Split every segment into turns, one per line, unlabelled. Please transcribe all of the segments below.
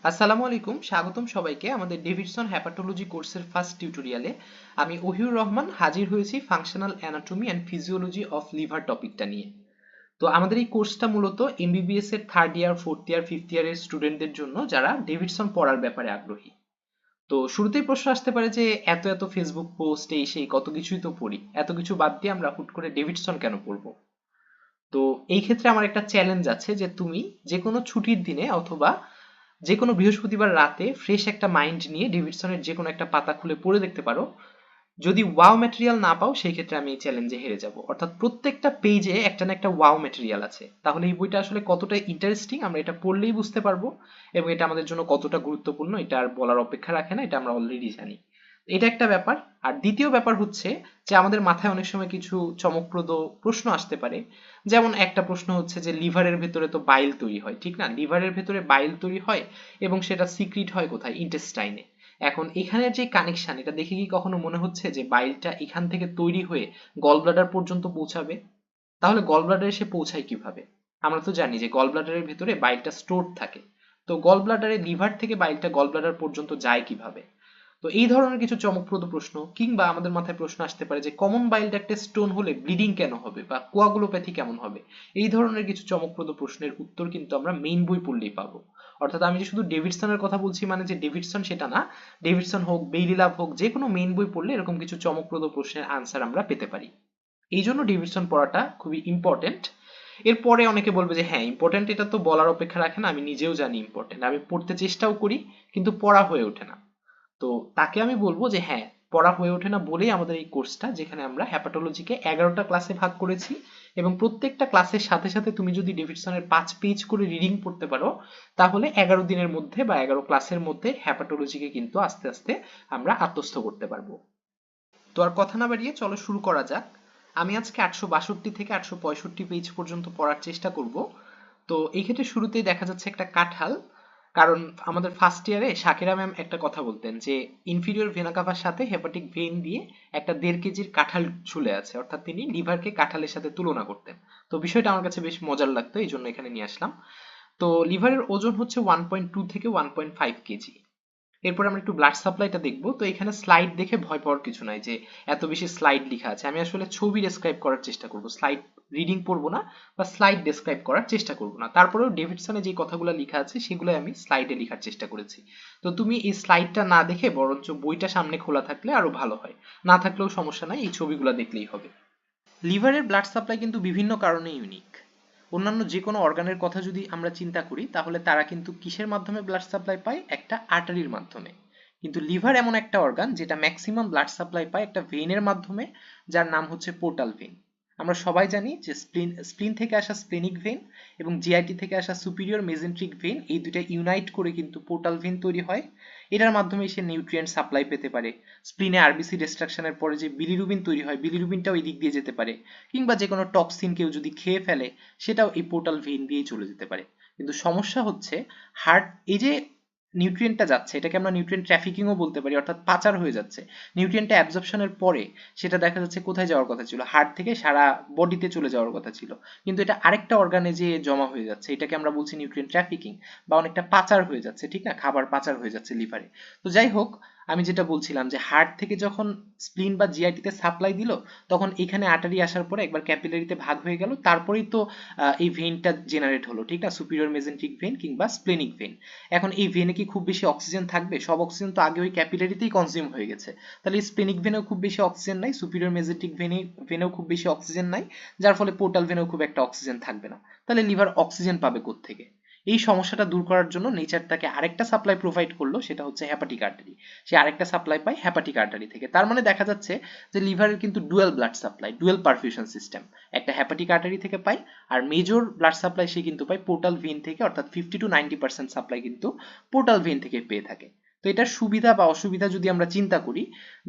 আসসালামু আলাইকুম, স্বাগতম সবাইকে আমাদের ডেভিডসন হ্যাপাটোলজি কোর্সের ফার্স্ট টিউটোরিয়ালে। আমি ওহিউর রহমান হাজির হয়েছি functional anatomy and physiology of liver টপিকটা নিয়ে। তো আমাদের এই কোর্সটা মূলত এমবিবিএস এর third year, fourth year, fifth ইয়ারের স্টুডেন্টদের জন্য যারা ডেভিডসন পড়ার ব্যাপারে আগ্রহী। তো শুরুতেই প্রশ্ন আসতে পারে যে এত এত ফেসবুক পোস্ট এই সেই কত কিছুই তো পড়ি, এত কিছু বাদ দিয়ে আমরা হুট করে ডেভিডসন কেন পড়বো? তো এই ক্ষেত্রে আমার একটা চ্যালেঞ্জ আছে যে তুমি যে কোনো ছুটির দিনে অথবা যে কোনো বৃহস্পতিবার রাতে ফ্রেশ একটা মাইন্ড নিয়ে ডেভিডসনের যে কোনো একটা পাতা খুলে পড়ে দেখতে পারো। যদি ওয়াও ম্যাটেরিয়াল না পাও সেই ক্ষেত্রে আমি এই চ্যালেঞ্জে হেরে যাব। অর্থাৎ প্রত্যেকটা পেজে একটা না একটা ওয়াও ম্যাটেরিয়াল আছে, তাহলে এই বইটা আসলে কতটা ইন্টারেস্টিং আমরা এটা পড়লেই বুঝতে পারবো, এবং এটা আমাদের জন্য কতটা গুরুত্বপূর্ণ এটা আর বলার অপেক্ষা রাখে না, এটা আমরা অলরেডি জানি। এটা একটা ব্যাপার। আর দ্বিতীয় ব্যাপার হচ্ছে যে আমাদের মাথায় অনেক সময় কিছু চমকপ্রদ প্রশ্ন আসতে পারে। যেমন একটা প্রশ্ন হচ্ছে যে লিভারের ভেতরে তো বাইল তৈরি হয়, ঠিক না? লিভারের ভেতরে বাইল তৈরি হয় এবং সেটা সিক্রিট হয় কোথায়? ইন্টেস্টাইনে। এখন এখানের যে কানেকশন, এটা দেখে কি কখনো মনে হচ্ছে যে বাইলটা এখান থেকে তৈরি হয়ে গল ব্লাডার পর্যন্ত পৌঁছাবে? তাহলে গল ব্লাডারে এসে পৌঁছায় কিভাবে? আমরা তো জানি যে গল ব্লাডারের ভেতরে বাইলটা স্টোর থাকে। তো গল ব্লাডারে লিভার থেকে বাইলটা গল ব্লাডার পর্যন্ত যায় কিভাবে? তো এই ধরনের কিছু চমকপ্রদ প্রশ্ন, কিংবা আমাদের মাথায় প্রশ্ন আসতে পারে যে কমন বাইল ডাক্টে স্টোন হলে ব্লিডিং কেন হবে বা কোয়াগুলোপ্যাথি কেমন হবে? এই ধরনের কিছু চমকপ্রদ প্রশ্নের উত্তর কিন্তু আমরা মেইন বই পড়লেই পাবো। অর্থাৎ আমি যে শুধু ডেভিডসনের কথা বলছি মানে যে ডেভিডসন সেটা না, ডেভিডসন হোক, বেইলি লাভ হোক, যে কোনো মেইন বই পড়লে এরকম কিছু চমকপ্রদ প্রশ্নের আনসার আমরা পেতে পারি। এই জন্য ডেভিডসন পড়াটা খুবই ইম্পর্টেন্ট। এরপরে অনেকে বলবে যে হ্যাঁ ইম্পর্টেন্ট, এটা তো বলার অপেক্ষা রাখে না, আমি নিজেও জানি ইম্পর্টেন্ট, আমি পড়তে চেষ্টাও করি, কিন্তু পড়া হয়ে ওঠে না। তো তাকে আমি বলবো যে হ্যাঁ, পড়া হয়ে ওঠে না বলেই আমাদের এই কোর্সটা, যেখানে আমরা হ্যাপাটোলজিকে 11টা ক্লাসে ভাগ করেছি, এবং প্রত্যেকটা ক্লাসের সাথে সাথে তুমি যদি ডেভিডসনের 5 পেজ করে রিডিং পড়তে পারো, তাহলে 11 দিনের মধ্যে বা 11 ক্লাসের মধ্যে হ্যাপাটোলজিকে কিন্তু আস্তে আস্তে আমরা আত্মস্থ করতে পারবো। তো আর কথা না বাড়িয়ে চলো শুরু করা যাক। আমি আজকে 862 থেকে 865 পেজ পর্যন্ত পড়ার চেষ্টা করব। তো এই ক্ষেত্রে শুরুতেই দেখা যাচ্ছে একটা কাঁঠাল। কারণ আমাদের ফার্স্ট ইয়ারে শাকিরা ম্যাম একটা কথা বলতেন যে ইনফিরিয়র ভেনা কাভার সাথে হেপাটিক ভেইন দিয়ে একটা 1.5 কেজির কাঁঠাল ঝুলে আছে, অর্থাৎ তিনি লিভারকে কাঁঠালের সাথে তুলনা করতেন। তো বিষয়টা আমার কাছে বেশ মজার লাগতো, এই জন্য এখানে নিয়ে আসলাম। তো লিভারের ওজন হচ্ছে 1.2 থেকে 1.5 কেজি। এরপর আমরা একটু ব্লাড সাপ্লাইটা দেখবো। তো এখানে স্লাইড দেখে ভয় পাওয়ার কিছু নাই যে এত বেশি স্লাইড লেখা আছে, আমি আসলে ছবি ডেসক্রাইব করার চেষ্টা করব, স্লাইড রিডিং পড়বো না বা স্লাইড ডেসক্রাইব করার চেষ্টা করব না। তারপরেও ডেভিডসনে যে কথাগুলো লেখা আছে সেগুলো আমি স্লাইডে লেখার চেষ্টা করেছি। তো তুমি এই স্লাইডটা না দেখে বরঞ্চ বইটা সামনে খোলা থাকলে আরো ভালো হয়, না থাকলেও সমস্যা নাই, এই ছবিগুলো দেখলেই হবে। লিভারের ব্লাড সাপ্লাই কিন্তু বিভিন্ন কারণে ইউনিক। অন্যান্য যে কোনো অর্গানের কথা যদি আমরা চিন্তা করি তাহলে তারা কিন্তু কিসের মাধ্যমে ব্লাড সাপ্লাই পায়? একটা আর্টারির মাধ্যমে। কিন্তু লিভার এমন একটা অর্গান যেটা ম্যাক্সিমাম ব্লাড সাপ্লাই পায় একটা ভেইনের মাধ্যমে, যার নাম হচ্ছে পোর্টাল ভেইন। আমরা সবাই জানি যে স্প্লিন থেকে আসা স্প্লেনিক ভেইন এবং জিআইটি থেকে আসা সুপিরিয়র মেজেন্ট্রিক ভেইন, এই দুইটা ইউনাইট করে কিন্তু পোর্টাল ভেইন তৈরি হয়। এটার মাধ্যমে সে নিউট্রিয়েন্ট সাপ্লাই পেতে পারে। স্প্লিনে আরবিসি ডিস্ট্রাকশনের পরে যে বিলিরুবিন তৈরি হয়, বিলিরুবিনটাও এই দিক দিয়ে যেতে পারে। কিংবা যে কোনো টক্সিন কেউ যদি খেয়ে ফেলে, সেটাও এই পোর্টাল ভেইন দিয়েই চলে যেতে পারে। কিন্তু সমস্যা হচ্ছে হার্ট, এই যে নিউট্রিয়েন্টটা যাচ্ছে এটাকে আমরা নিউট্রিয়েন্ট ট্রাফিকিংও বলতে পারি, অর্থাৎ পাচার হয়ে যাচ্ছে। নিউট্রিয়েন্টটা অ্যাবজর্পশনের পরে সেটা দেখা যাচ্ছে কোথায় যাওয়ার কথা ছিল, হার্ট থেকে সারা বডিতে চলে যাওয়ার কথা ছিল, কিন্তু এটা আরেকটা অর্গানে যে জমা হয়ে যাচ্ছে, এটাকে আমরা বলছি নিউট্রিয়েন্ট ট্রাফিকিং, বা অনেকটা পাচার হয়ে যাচ্ছে, ঠিক না? খাবার পাচার হয়ে যাচ্ছে লিভারে। তো যাই হোক, আমি যেটা বলছিলাম যে হার্ট থেকে যখন স্প্লিন বা জিআইটি তে সাপ্লাই দিল, তখন এখানে আর্টারি আসার পরে একবার ক্যাপিলারিতে ভাগ হয়ে গেল, তারপরেই তো এই ভেইনটা জেনারেট হলো, ঠিক না? সুপিরিয়র মেজেন্ট্রিক ভেইন কিংবা স্প্লেনিক ভেইন। এখন এই ভেনে কি খুব বেশি অক্সিজেন থাকবে? সব অক্সিজেন তো আগে ওই ক্যাপিলারিতেই কনজিউম হয়ে গেছে। তাহলে স্প্লেনিক ভেনেও খুব বেশি অক্সিজেন নাই, সুপিরিয়র মেজেন্ট্রিক ভেনেও খুব বেশি অক্সিজেন নাই, যার ফলে পোর্টাল ভেনেও খুব একটা অক্সিজেন থাকবে না। তাহলে লিভার অক্সিজেন পাবে কোত্থেকে? এই সমস্যাটা দূর করার জন্য নেচার তাকে আরেকটা সাপ্লাই প্রোভাইড করলো, সেটা হচ্ছে হ্যাপাটিক আর্টারি। সে আরেকটা সাপ্লাই পায় হ্যাপাটিক আর্টারি থেকে। তার মানে দেখা যাচ্ছে যে লিভারের কিন্তু dual blood supply, dual perfusion system. একটা হ্যাপাটিক আর্টারি থেকে পায়, আর মেজর ব্লাড সাপ্লাই সে কিন্তু পায় পোর্টাল ভেইন থেকে, অর্থাৎ 50 to 90% সাপ্লাই কিন্তু পোর্টাল ভেইন থেকে পেয়ে থাকে। তো এটার সুবিধা বা অসুবিধা যদি আমরা চিন্তা করি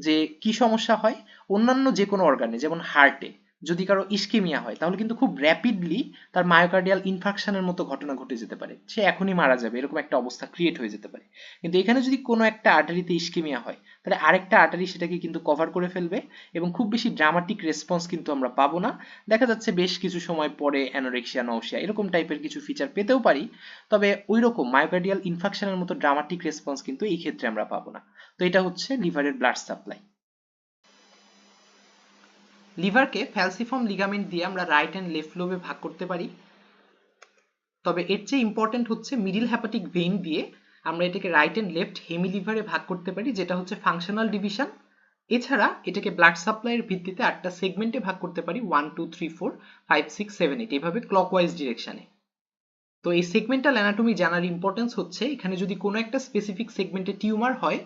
যে কি সমস্যা হয়, অন্যান্য যে কোনো অর্গানে যেমন হার্টে যদি কারো ইস্কেমিয়া হয় তাহলে কিন্তু খুব র্যাপিডলি তার মায়োকার্ডিয়াল ইনফার্কশনের মতো ঘটনা ঘটে যেতে পারে, সে এখনই মারা যাবে, এরকম একটা অবস্থা ক্রিয়েট হয়ে যেতে পারে। কিন্তু এখানে যদি কোনো একটা আর্টারিতে ইস্কেমিয়া হয় তাহলে আরেকটা আর্টারি সেটাকে কিন্তু কভার করে ফেলবে এবং খুব বেশি ড্রামাটিক রেসপন্স কিন্তু আমরা পাবো না। দেখা যাচ্ছে বেশ কিছু সময় পরে অ্যানোরেক্সিয়া, নওশিয়া এরকম টাইপের কিছু ফিচার পেতেও পারি, তবে ওই রকম মায়োকার্ডিয়াল ইনফার্কশনের মতো ড্রামাটিক রেসপন্স কিন্তু এই ক্ষেত্রে আমরা পাবো না। তো এটা হচ্ছে লিভারের ব্লাড সাপ্লাই। লিভারকে ফ্যালসিফর্ম লিগামেন্ট দিয়ে আমরা রাইট অ্যান্ড লেফট লোবে ভাগ করতে পারি, তবে এর চেয়ে ইম্পর্টেন্ট হচ্ছে মিডিল হ্যাপাটিক ভেইন দিয়ে আমরা এটাকে রাইট অ্যান্ড লেফট হেমি লিভারে ভাগ করতে পারি, যেটা হচ্ছে ফাংশনাল ডিভিশন। এছাড়া এটাকে ব্লাড সাপ্লাইয়ের ভিত্তিতে 8টা সেগমেন্টে ভাগ করতে পারি, 1 2 3 4 5 6 7 8 এইভাবে ক্লকওয়াইজ ডিরেকশনে। তো এই সেগমেন্টাল অ্যানাটমি জানার ইম্পর্টেন্স হচ্ছে এখানে যদি কোনো একটা স্পেসিফিক সেগমেন্টে টিউমার হয়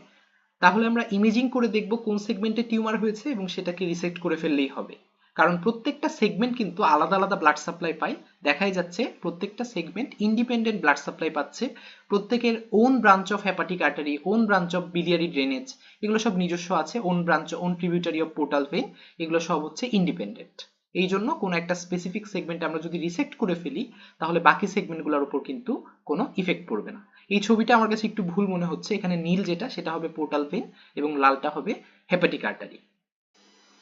তাহলে আমরা ইমেজিং করে দেখব কোন সেগমেন্টে টিউমার হয়েছে এবং সেটাকে রিসেক্ট করে ফেললেই হবে, কারণ প্রত্যেকটা সেগমেন্ট কিন্তু আলাদা আলাদা ব্লাড সাপ্লাই পায়। দেখাই যাচ্ছে প্রত্যেকটা সেগমেন্ট ইন্ডিপেন্ডেন্ট ব্লাড সাপ্লাই পাচ্ছে, প্রত্যেকের own branch of hepatic artery, own branch of biliary drainage, এগুলো সব নিজস্ব আছে, own branch, own tributary of portal vein, এগুলো সব হচ্ছে ইন্ডিপেন্ডেন্ট। এই জন্য কোনো একটা স্পেসিফিক সেগমেন্ট আমরা যদি রিসেক্ট করে ফেলি তাহলে বাকি সেগমেন্টগুলোর উপর কিন্তু কোনো ইফেক্ট পড়বে না। এই ছবিটা আমার কাছে একটু ভুল মনে হচ্ছে, এখানে নীল যেটা সেটা হবে পোর্টাল ভেইন এবং লালটা হবে হেপাটিক আর্টারি।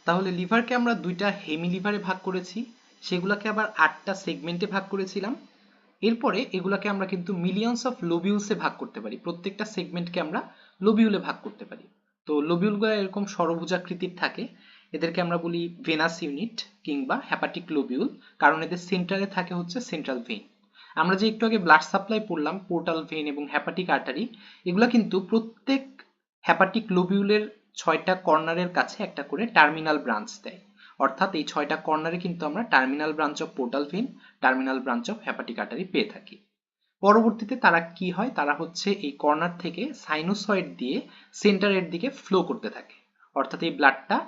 তাহলে লিভারকে আমরা দুইটা হেমি লিভারে ভাগ করেছি, সেগুলোকে আবার 8টা সেগমেন্টে ভাগ করেছিলাম। এরপরে এগুলাকে আমরা কিন্তু মিলিয়নস অফ লোবিউলসে ভাগ করতে পারি, প্রত্যেকটা সেগমেন্টকে আমরা লোবিউলে ভাগ করতে পারি। তো লোবিউলগুলো এরকম ষড়ভুজাকৃতির থাকে, এদেরকে আমরা বলি ভেনাস ইউনিট কিংবা হ্যাপাটিক লোবিউল, কারণ এদের সেন্টারে থাকে হচ্ছে সেন্ট্রাল ভেইন। আমরা যে একটু আগে ব্লাড সাপ্লাই পড়লাম, পোর্টাল ভেইন এবং হ্যাপাটিক আর্টারি, এগুলা কিন্তু প্রত্যেক হ্যাপাটিক লোবিউলের 6টা কর্নারের কাছে একটা করে টার্মিনাল ব্রাঞ্চ দেয়, অর্থাৎ এই 6টা কর্নারে কিন্তু আমরা terminal branch of portal vein, terminal branch of hepatic artery পেয়ে থাকি। পরবর্তীতে তারা কি হয়, তারা হচ্ছে এই কর্নার থেকে সাইনোসয়েড দিয়ে সেন্টারের দিকে ফ্লো করতে থাকে, অর্থাৎ এই ব্লাডটা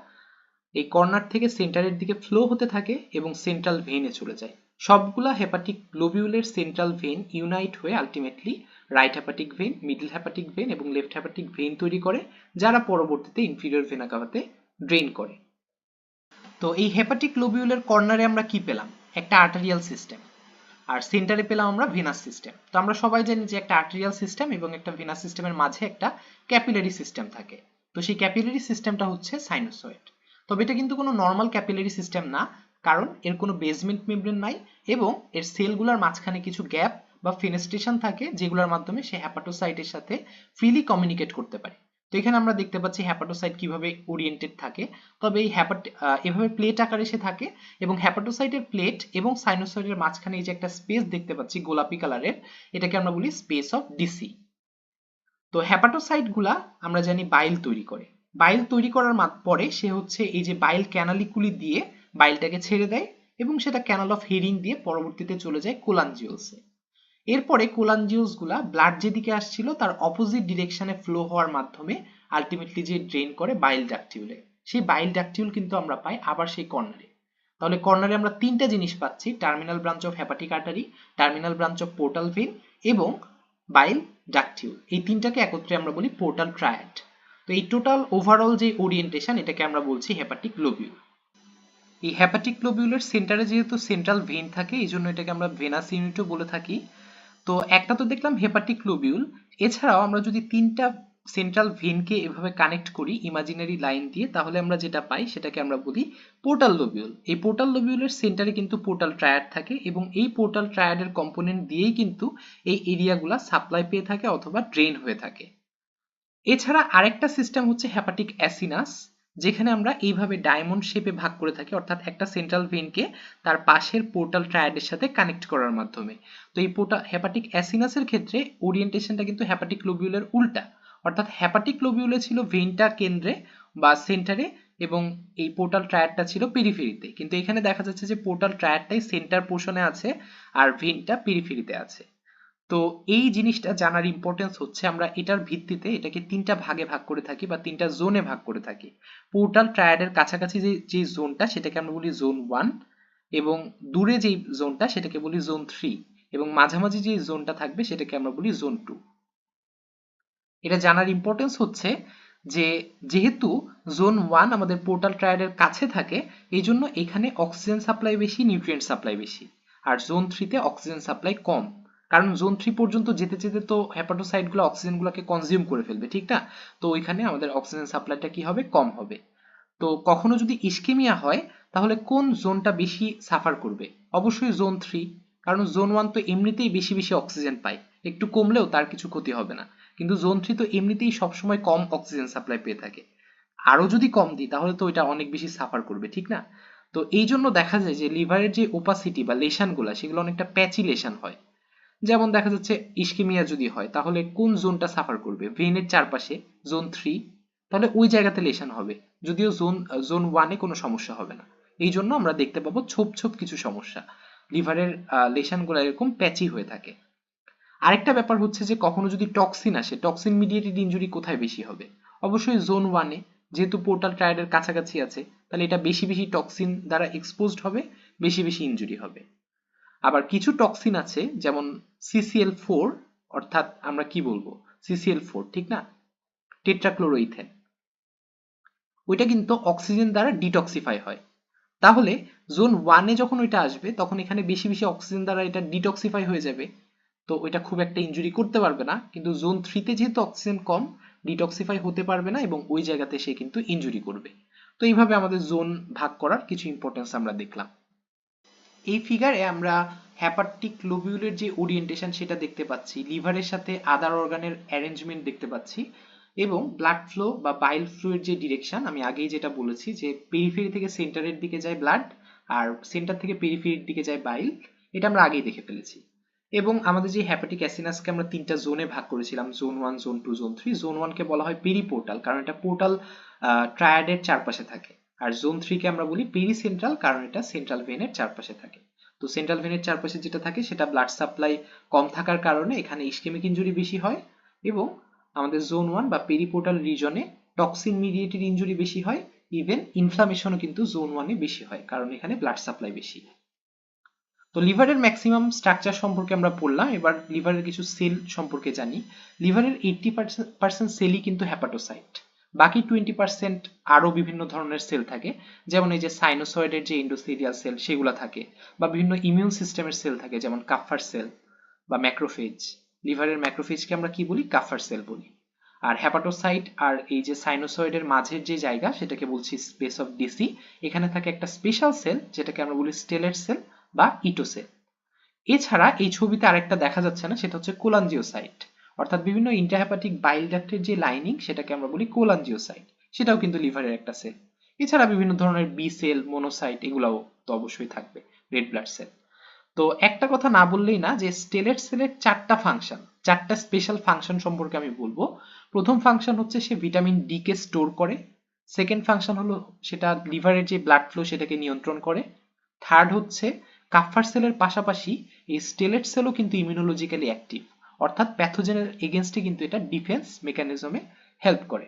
এই কর্নার থেকে সেন্টারের দিকে ফ্লো হতে থাকে এবং সেন্ট্রাল ভেইনে চলে যায়। সবগুলা হেপাটিক গ্লোবিউলের সেন্ট্রাল ভেইন ইউনাইট হয়ে ultimately right hepatic vein, middle hepatic vein এবং লেফট হ্যাপাটিক ভেইন তৈরি করে, যারা পরবর্তীতে ইনফিরিয়র ভেনা কাভাতে ড্রেন করে। তো এই হেপাটিক লোবিউলের কর্নারে আমরা কি পেলাম, একটা আর্টারিয়াল সিস্টেম, আর সেন্টারে পেলাম আমরা ভেনাস সিস্টেম। তো আমরা সবাই জানি যে একটা আর্টারিয়াল সিস্টেম এবং একটা ভেনাস সিস্টেমের মাঝে একটা ক্যাপিলারি সিস্টেম থাকে। তো সেই ক্যাপিলারি সিস্টেমটা হচ্ছে সাইনোসয়েড। তবে এটা কিন্তু কোনো নর্মাল ক্যাপিলারি সিস্টেম না, কারণ এর কোনো বেসমেন্ট মেমব্রেন নাই এবং এর সেলগুলোর মাঝখানে কিছু গ্যাপ বা ফেনেস্ট্রেশন থাকে, যেগুলোর মাধ্যমে সে হ্যাপাটোসাইটের সাথে ফ্রিলি কমিউনিকেট করতে পারে। তো এখানে আমরা দেখতে পাচ্ছি হ্যাপাটোসাইট কিভাবে ওরিয়েন্টেড থাকে, তবে এই এভাবে প্লেট আকারে সে থাকে এবং হ্যাপাটোসাইটের প্লেট এবং সাইনোসয়েডের মাঝখানে এই যে একটা স্পেস দেখতে পাচ্ছি গোলাপি কালারের, এটাকে আমরা বলি স্পেস অফ ডিসি। তো হ্যাপাটোসাইট গুলা আমরা জানি বাইল তৈরি করে, বাইল তৈরি করার পরে সে হচ্ছে এই যে বাইল ক্যানালিকুলি দিয়ে বাইলটাকে ছেড়ে দেয় এবং সেটা ক্যানাল অফ হেরিং দিয়ে পরবর্তীতে চলে যায় কোলাঞ্জিওলসে। এরপরে কোলাঞ্জিওলস গুলা ব্লাড যেদিকে আসছিল তার অপোজিট ডিরেকশনে ফ্লো হওয়ার মাধ্যমে আলটিমেটলি যে ড্রেন করে বাইল ডাকটিউলে, সেই বাইল ডাকটিউল কিন্তু আমরা পাই আবার সেই কর্নারে। তাহলে কর্নারে আমরা তিনটা জিনিস পাচ্ছি, terminal branch of hepatic artery, terminal branch of portal vein এবং বাইল ডাকটিউল। এই তিনটাকে একত্রে আমরা বলি পোর্টাল ট্রায়াড। তো এই টোটাল ওভারঅল যে ওরিয়েন্টেশন, এটাকে আমরা বলছি হেপাটিক লোবিউল। এই হেপাটিক লোবিউলের সেন্টারে যেহেতু সেন্ট্রাল ভেইন থাকে, এই জন্য এটাকে আমরা ভেনাস ইউনিটও বলে থাকি। তো একটা তো দেখলাম হেপাটিক লোবিউল, এছাড়াও আমরা যদি তিনটা সেন্ট্রাল ভেইনকে এভাবে কানেক্ট করি ইমাজিনারি লাইন দিয়ে, তাহলে আমরা যেটা পাই সেটাকে আমরা বলি পোর্টাল লোবিউল। এই পোর্টাল লোবিউলের সেন্টারে কিন্তু পোর্টাল ট্রায়াড থাকে এবং এই পোর্টাল ট্রায়াডের কম্পোনেন্ট দিয়েই কিন্তু এই এরিয়াগুলা সাপ্লাই পেয়ে থাকে অথবা ড্রেন হয়ে থাকে। এছাড়া আরেকটা সিস্টেম হচ্ছে হেপাটিক অ্যাসিনাস, যেখানে আমরা এইভাবে ডায়মন্ড শেপে ভাগ করে থাকি, অর্থাৎ একটা সেন্ট্রাল ভেইনকে তার পাশের পোর্টাল ট্রায়াডের সাথে কানেক্ট করার মাধ্যমে। তো এই হেপাটিক অ্যাসিনাসের ক্ষেত্রে ওরিয়েন্টেশনটা কিন্তু হেপাটিক লোবিউলের উল্টা, অর্থাৎ হেপাটিক লোবিউলে ছিল ভেইনটা কেন্দ্রে বা সেন্টারে এবং এই পোর্টাল ট্রায়াডটা ছিল পেরিফেরিতে, কিন্তু এখানে দেখা যাচ্ছে যে পোর্টাল ট্রায়াডটাই সেন্টার পোর্শনে আছে আর ভেইনটা পেরিফেরিতে আছে। তো এই জিনিসটা জানার ইম্পর্টেন্স হচ্ছে আমরা এটার ভিত্তিতে এটাকে তিনটা ভাগে ভাগ করে থাকি বা তিনটা জোনে ভাগ করে থাকি। পোর্টাল ট্রায়াডের কাছাকাছি যে জোনটা সেটাকে আমরা বলি জোন 1 এবং দূরে যেই জোনটা সেটাকে বলি জোন 3 এবং মাঝামাঝি যে জোনটা থাকবে সেটাকে আমরা বলি জোন 2। এটা জানার ইম্পর্টেন্স হচ্ছে যে যেহেতু জোন 1 আমাদের পোর্টাল ট্রায়াডের কাছে থাকে, এই জন্য এখানে অক্সিজেন সাপ্লাই বেশি, নিউট্রিয়েন্ট সাপ্লাই বেশি। আর জোন 3 তে অক্সিজেন সাপ্লাই কম, কারণ জোন 3 পর্যন্ত যেতে যেতে তো হেপাটোসাইটগুলো অক্সিজেনগুলোকে কনজিউম করে ফেলবে, ঠিক না? তো ওইখানে আমাদের অক্সিজেন সাপ্লাইটা কি হবে, কম হবে। তো কখনো যদি ইসকেমিয়া হয়, তাহলে কোন জোনটা বেশি সাফার করবে? অবশ্যই জোন 3, কারণ জোন 1 তো এমনিতেই বেশি বেশি অক্সিজেন পায়, একটু কমলেও তার কিছু ক্ষতি হবে না। কিন্তু জোন 3 তো এমনিতেই সবসময় কম অক্সিজেন সাপ্লাই পেয়ে থাকে, আরো যদি কম দিই তাহলে তো এটা অনেক বেশি সাফার করবে, ঠিক না? তো এই জন্য দেখা যায় যে লিভারের যে ওপাসিটি বা লেশনগুলা, সেগুলো অনেকটা প্যাচি লেশন হয়। যেমন দেখা যাচ্ছে ইসকেমিয়া যদি হয়, তাহলে কোন জোনটা সাফার করবে? ভেনের চারপাশে, জোন 3, তাহলে ওই জায়গাতে লেশন হবে। যদিও জোন জোন 1-এ কোনো সমস্যা হবে না। এই জন্য আমরা দেখতে পাবো ছোপ ছোপ কিছু সমস্যা, লিভারের লেশনগুলো এরকম প্যাচি হয়ে থাকে। আরেকটা ব্যাপার হচ্ছে যে কখনো যদি টক্সিন আসে, টক্সিন মিডিয়েটেড ইনজুরি কোথায় বেশি হবে? অবশ্যই জোন 1-এ, যেহেতু পোর্টাল ট্রায়াডের কাছাকাছি আছে, তাহলে এটা বেশি বেশি টক্সিন দ্বারা এক্সপোজড হবে, বেশি বেশি ইনজুরি হবে। আবার কিছু টক্সিন আছে যেমন CCl4, অর্থাৎ আমরা কি বলবো, CCl4, ঠিক না, টেট্রাক্লোরোইথেন, ওইটা কিন্তু অক্সিজেন দ্বারা ডিটক্সিফাই হয়। তাহলে জোন 1-এ যখন ওইটা আসবে, তখন এখানে বেশি বেশি অক্সিজেন দ্বারা এটা ডিটক্সিফাই হয়ে যাবে, তো ওইটা খুব একটা ইনজুরি করতে পারবে না। কিন্তু জোন 3-তে যেহেতু অক্সিজেন কম, ডিটক্সিফাই হতে পারবে না এবং ওই জায়গাতে সে কিন্তু ইনজুরি করবে। তো এইভাবে আমাদের জোন ভাগ করার কিছু ইম্পর্টেন্স আমরা দেখলাম। এই ফিগারে আমরা হ্যাপাটিক লোবিউলের যে ওরিয়েন্টেশন সেটা দেখতে পাচ্ছি, লিভারের সাথে আদার অর্গানের অ্যারেঞ্জমেন্ট দেখতে পাচ্ছি, এবং ব্লাড ফ্লো বা বাইল ফ্লুয়ের যে ডিরেকশন, আমি আগেই যেটা বলেছি যে পেরিফেরি থেকে সেন্টারের দিকে যায় ব্লাড, আর সেন্টার থেকে পেরিফেরির দিকে যায় বাইল, এটা আমরা আগেই দেখে ফেলেছি। এবং আমাদের যে হ্যাপাটিক অ্যাসিনাসকে আমরা 3টা জোনে ভাগ করেছিলাম, জোন 1, জোন 2, জোন 3। জোন 1 কে বলা হয় পেরিপোর্টাল, কারণ এটা পোর্টাল ট্রায়াডের চারপাশে থাকে। আর জোন 3 কে আমরা বলি পেরি সেন্ট্রাল, কারণ এটা সেন্ট্রাল ভেনের চারপাশে থাকে। তো সেন্ট্রাল ভেনের চারপাশে যেটা থাকে সেটা ব্লাড সাপ্লাই কম থাকার কারণে এখানে ইসকেমিক ইনজুরি বেশি হয়, এবং আমাদের জোন 1 বা পেরিপোর্টাল রিজনে টক্সিন মিডিয়েটেড ইনজুরি বেশি হয়। ইভেন ইনফ্লামেশনও কিন্তু জোন 1-এ বেশি হয়, কারণ এখানে ব্লাড সাপ্লাই বেশি। তো লিভারের ম্যাক্সিমাম স্ট্রাকচার সম্পর্কে আমরা পড়লাম, এবার লিভারের কিছু সেল সম্পর্কে জানি। লিভারের 80% সেলই কিন্তু হ্যাপাটোসাইট, বাকি 20% আরো বিভিন্ন ধরনের সেল থাকে, যেমন এই যে সাইনোসয়েডের যে এন্ডোথেলিয়াল সেল সেগুলো থাকে, বা বিভিন্ন ইমিউন সিস্টেমের সেল থাকে, যেমন কাফার সেল বা ম্যাক্রোফেজ। লিভারের ম্যাক্রোফেজকে আমরা কি বলি, কাফার সেল বলি। আর হ্যাপাটোসাইট আর এই যে সাইনোসয়েডের মাঝের যে জায়গা, সেটাকে বলছি স্পেস অফ ডিসি। এখানে থাকে একটা স্পেশাল সেল, যেটাকে আমরা বলি স্টেলেট সেল বা ইটোসেল। এছাড়া এই ছবিতে আরেকটা দেখা যাচ্ছে না, সেটা হচ্ছে কোলাঞ্জিওসাইট, অর্থাৎ বিভিন্ন ইন্টারহেপাটিক বাইল ডাক্টের যে লাইনিং, সেটাকে আমরা বলি কোলাঞ্জিওসাইট, সেটাও কিন্তু লিভারের একটা সেল। এছাড়া বিভিন্ন ধরনের বি সেল, মোনোসাইট, এগুলাও তো অবশ্যই থাকবে, রেড ব্লাড সেল। তো একটা কথা না বললেই না যে স্টেলেট সেলের 4টা ফাংশন, 4টা স্পেশাল ফাংশন সম্পর্কে আমি বলবো। প্রথম ফাংশন হচ্ছে সে ভিটামিন ডি কে স্টোর করে। সেকেন্ড ফাংশন হলো সেটা লিভারের যে ব্লাড ফ্লো সেটাকে নিয়ন্ত্রণ করে। থার্ড হচ্ছে কাফার সেলের পাশাপাশি এই স্টেলেট সেলও কিন্তু ইমিউনোলজিক্যালি অ্যাক্টিভ, অর্থাৎ প্যাথোজেনের এগেনস্টে কিন্তু এটা ডিফেন্স মেকানিজমে হেল্প করে।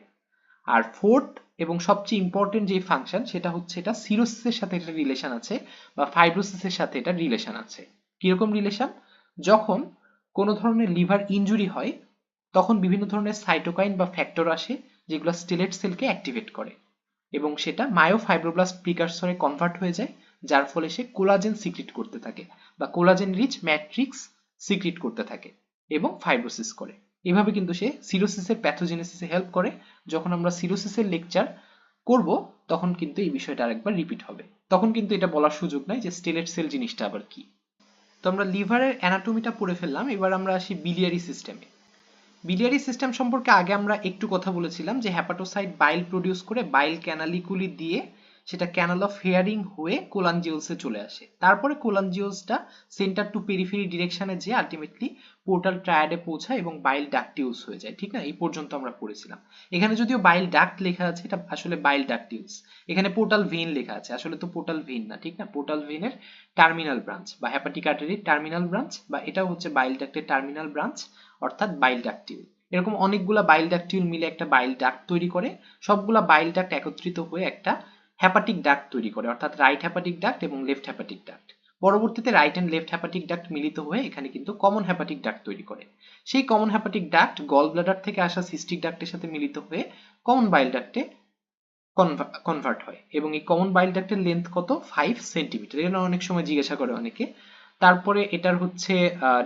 আর ফোর্থ এবং সবচেয়ে ইম্পর্টেন্ট যে ফাংশন, সেটা হচ্ছে এটা সিরোসিসের সাথে একটা রিলেশন আছে, বা ফাইব্রোসিসের সাথে এটা রিলেশন আছে। কিরকম রিলেশন? যখন কোনো ধরনের লিভার ইনজুরি হয়, তখন বিভিন্ন ধরনের সাইটোকাইন বা ফ্যাক্টর আসে, যেগুলো স্টেলেট সেলকে অ্যাক্টিভেট করে, এবং সেটা মায়োফাইব্রোব্লাস্ট প্রিকারসরে কনভার্ট হয়ে যায়, যার ফলে সে কোলাজেন সিক্রিট করতে থাকে, বা কোলাজেন রিচ ম্যাট্রিক্স সিক্রিট করতে থাকে এবং ফাইব্রোসিস করে। এভাবে কিন্তু সে সিরোসিসের প্যাথোজেনেসিসে হেল্প করে। যখন আমরা সিরোসিসের লেকচার করব, তখন কিন্তু এই বিষয়টা আরেকবার রিপিট হবে, তখন কিন্তু এটা বলার সুযোগ নাই যে স্টেলেট সেল জিনিসটা আবার কি। তো আমরা লিভারের অ্যানাটমিটা পড়ে ফেললাম, এবার আমরা আসি বিলিয়ারি সিস্টেমে। বিলিয়ারি সিস্টেম সম্পর্কে আগে আমরা একটু কথা বলেছিলাম যে হ্যাপাটোসাইট বাইল প্রডিউস করে বাইল ক্যানালিকুলি দিয়ে সেটা ক্যানাল অফ হেয়ারিং হয়ে কোলাঞ্জিওলসে চলে আসে, তারপরে কোলাঞ্জিওলসটা সেন্টার টু পেরিফেরি ডিরেকশনে যে আলটিমেটলি পোর্টাল ট্রায়াডে পৌঁছায় এবং বাইল ডাকটিউলস হয়ে যায়, ঠিক না? এই পর্যন্ত আমরা পড়েছিলাম। এখানে যদিও বাইল ডাক্ট লেখা আছে, এটা আসলে বাইল ডাকটিউলস। এখানে পোর্টাল ভেইন লেখা আছে, আসলে তো পোর্টাল ভেইন না, ঠিক না? পোর্টাল ভেইনের টার্মিনাল ব্রাঞ্চ, বা হ্যাপাটিক আর্টারির টার্মিনাল ব্রাঞ্চ, বা এটাও হচ্ছে বাইল ডাক্টের টার্মিনাল ব্রাঞ্চ, অর্থাৎ বাইল ডাকটিউল। এরকম অনেকগুলা বাইল ডাকটিউল মিলে একটা বাইল ডাক্ট তৈরি করে, সবগুলা বাইল ডাক্ট একত্রিত হয়ে একটা হ্যাপাটিক ডাক্ট তৈরি করে, অর্থাৎ রাইট হ্যাপাটিক ডাক্ট এবং লেফট হ্যাপাটিক ডাক্ট। পরবর্তীতে right and left hepatic duct মিলিত হয়ে এখানে কিন্তু কমন হ্যাপাটিক ডাক্ট তৈরি করে। সেই common hepatic duct gall bladder থেকে আসা সিস্টিক ডাক্টের সাথে মিলিত হয়ে কমন বাইল ডাক্টে কনভার্ট হয়, এবং এই কমন বাইল ডাক্টের লেন্থ কত 5 সেন্টিমিটার। এটা অনেক সময় জিজ্ঞাসা করে অনেকে। তারপরে এটার হচ্ছে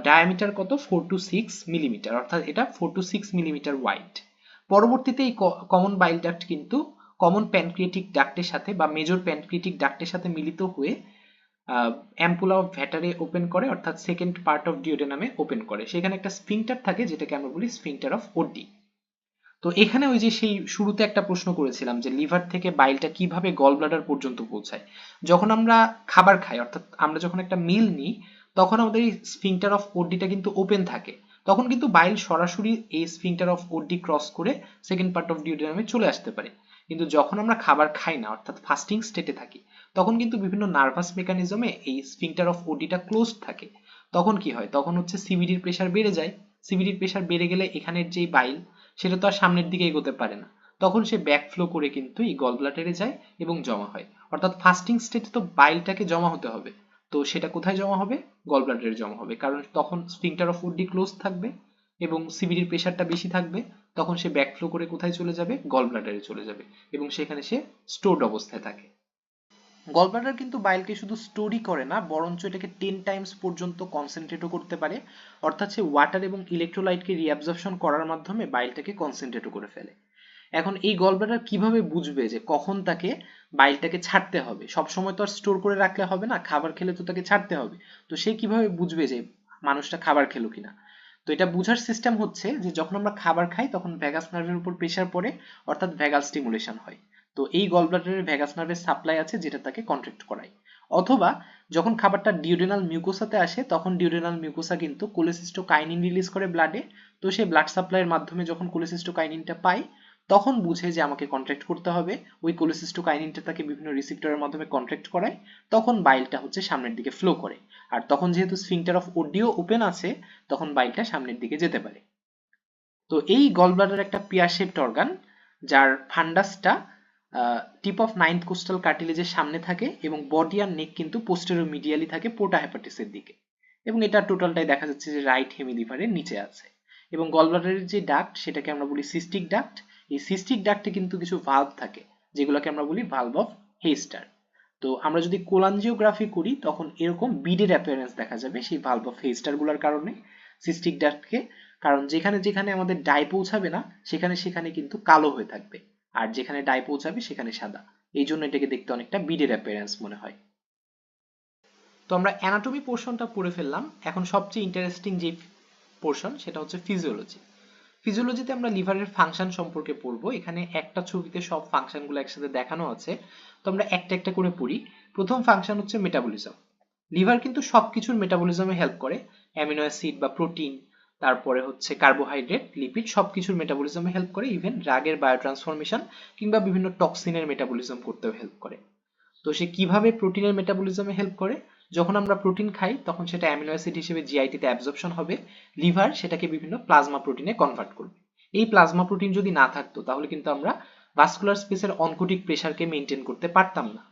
ডায়ামিটার কত 4 to 6 মিলিমিটার, অর্থাৎ এটা 4 to 6 মিলিমিটার ওয়াইড। পরবর্তীতে এই কমন বাইল ডাক্ট কিন্তু কমন প্যানক্রিয়াটিক ডাক্টের সাথে বা মেজর প্যানক্রিয়াটিক ডাক্টের সাথে মিলিত হয়ে অ্যাম্পুলা অফ ভ্যাটারে ওপেন করে, অর্থাৎ সেকেন্ড পার্ট অফ ডিওডেনামে ওপেন করে। সেখানে একটা স্ফিংটার থাকে যেটাকে আমরা বলি স্ফিংটার অফ ওডি। তো এখানে ওই যে সেই শুরুতে একটা প্রশ্ন করেছিলাম যে লিভার থেকে বাইলটা কিভাবে গল ব্লাডার পর্যন্ত পৌঁছায়। যখন আমরা খাবার খাই, অর্থাৎ আমরা যখন একটা মিল নিই, তখন আমাদের এই স্ফিংটার অফ ওডিটা কিন্তু ওপেন থাকে। তখন কিন্তু বাইল সরাসরি এই স্ফিংটার অফ ওডি ক্রস করে সেকেন্ড পার্ট অফ ডিওডেনামে চলে আসতে পারে। কিন্তু যখন আমরা খাবার খাই না, অর্থাৎ ফাস্টিং স্টেটে থাকি, তখন কিন্তু বিভিন্ন নার্ভাস মেকানিজমে এই স্ফিংটার অফ ওডিটা ক্লোজড থাকে। তখন কি হয়, তখন হচ্ছে সিভিডির প্রেসার বেড়ে যায়। সিভিডির প্রেসার বেড়ে গেলে এখানের যেই বাইল সেটা তো আর সামনের দিকে এগোতে পারে না, তখন সে ব্যাকফ্লো করে কিন্তু এই গল ব্লাডারে যায় এবং জমা হয়। অর্থাৎ ফাস্টিং স্টেটে তো বাইলটাকে জমা হতে হবে, তো সেটা কোথায় জমা হবে, গল ব্লাডারে জমা হবে, কারণ তখন স্ফিংটার অফ ওডি ক্লোজ থাকবে এবং সিভিডির প্রেসারটা বেশি থাকবে। তখন সে ব্যাকফ্লো করে কোথায় চলে যাবে, গল ব্লাডারে চলে যাবে এবং সেখানে সে স্টোরড অবস্থায় থাকে। গল ব্লাডার কিন্তু বাইলকে শুধু স্টোরই করে না, বরঞ্চ এটাকে 10 টাইমস পর্যন্ত কনসেন্ট্রেটও করতে পারে। অর্থাৎ সে ওয়াটার এবং ইলেকট্রোলাইটকে রিঅ্যাবজর্পশন করার মাধ্যমে বাইলটাকে কনসেন্ট্রেটও করে ফেলে। এখন এই গল ব্লাডার কিভাবে বুঝবে যে কখন তাকে বাইলটাকে ছাড়তে হবে? সবসময় তো আর স্টোর করে রাখলে হবে না, খাবার খেলে তো তাকে ছাড়তে হবে। তো সে কিভাবে বুঝবে যে মানুষটা খাবার খেলো কিনা? তো এটা বুঝার সিস্টেম হচ্ছে যে যখন আমরা খাবার খাই তখন ভ্যাগাস নার্ভের উপর প্রেসার পড়ে, অর্থাৎ ভ্যাগাল স্টিমুলেশন হয়। তো এই গল ব্লাডারের ভ্যাগাস নার্ভের সাপ্লাই আছে যেটা তাকে কন্ট্রাক্ট করায়। অথবা যখন খাবারটা ডিওডেনাল মিউকোসাতে আসে, তখন ডিওডেনাল মিউকোসা কিন্তু কোলেসিস্টোকাইনিন রিলিজ করে ব্লাডে। তো সে ব্লাড সাপ্লাইয়ের মাধ্যমে যখন কোলেসিস্টোকাইনিনটা পায়, তখন বুঝে যে আমাকে কন্ট্রাক্ট করতে হবে। ওই কোলেসিস্টোকাইনিনটা তাকে বিভিন্ন রিসেপ্টরের মাধ্যমে কন্ট্রাক্ট করায়, তখন বাইলটা হচ্ছে সামনের দিকে ফ্লো করে। আর তখন যেহেতু স্ফিংটার অফ ওডিও ওপেন আছে, তখন বাইলটা সামনের দিকে যেতে পারে। তো এই গল ব্লাডার একটা পিয়ার শেপড অর্গান, যার ফান্ডাসটা টিপ অফ নাইন্থ কোস্টাল কার্টিলেজের সামনে থাকে এবং বডি আর নেক কিন্তু পোস্টেরিয়র মিডিয়ালি থাকে পোর্টা হেপাটিসের দিকে, এবং এটা টোটালটাই দেখা যাচ্ছে যে রাইট হেমিলিভারের নিচে আছে। এবং গল ব্লাডারের যে ডাক্ট সেটাকে আমরা বলি সিস্টিক ডাক্ট। এই সিস্টিক ডাক্টে কিন্তু কিছু ভালভ থাকে যেগুলোকে আমরা বলি ভালভ অফ হেস্টার। তো আমরা যদি কোলাঞ্জিওগ্রাফি করি তখন এরকম বিডের অ্যাপিয়ারেন্স দেখা যাবে সেই ভালভ অফ হেস্টার গুলোর কারণে সিস্টিক ডাক্টকে। কারণ যেখানে যেখানে আমাদের ডাই পৌঁছাবে না সেখানে সেখানে কিন্তু কালো হয়ে থাকবে, আর যেখানে ডাই পৌঁছাবে সেখানে সাদা। এই জন্য এটাকে দেখতে অনেকটা বিডের অ্যাপিয়ারেন্স মনে হয়। তো আমরা অ্যানাটমি পোর্শনটা পড়ে ফেললাম। এখন সবচেয়ে ইন্টারেস্টিং যে পোর্শন সেটা হচ্ছে ফিজিওলজি। ফিজিওলজিতে আমরা লিভারের ফাংশন সম্পর্কে পড়বো। এখানে একটা ছবিতে সব ফাংশনগুলো একসাথে দেখানো আছে, তো আমরা একটা একটা করে পড়ি। প্রথম ফাংশন হচ্ছে মেটাবলিজম। লিভার কিন্তু সবকিছুর মেটাবলিজমে হেল্প করে, অ্যামিনো অ্যাসিড বা প্রোটিন, তারপরে হচ্ছে কার্বোহাইড্রেট, লিপিড, সবকিছুর মেটাবলিজমে হেল্প করে। ইভেন ড্রাগের বায়োট্রান্সফরমেশন কিংবা বিভিন্ন টক্সিনের মেটাবলিজম করতেও হেল্প করে। তো সে কিভাবে প্রোটিনের মেটাবলিজমে হেল্প করে? যখন আমরা প্রোটিন খাই তখন সেটা অ্যামিনো অ্যাসিড হিসেবে জিআইটিতে অ্যাবজর্পশন হবে, লিভার সেটাকে বিভিন্ন প্লাজমা প্রোটিনে কনভার্ট করবে। এই প্লাজমা প্রোটিন যদি না থাকতো তাহলে কিন্তু আমরা ভাস্কুলার স্পেসের অনকোটিক প্রেসারকে মেনটেন করতে পারতাম না,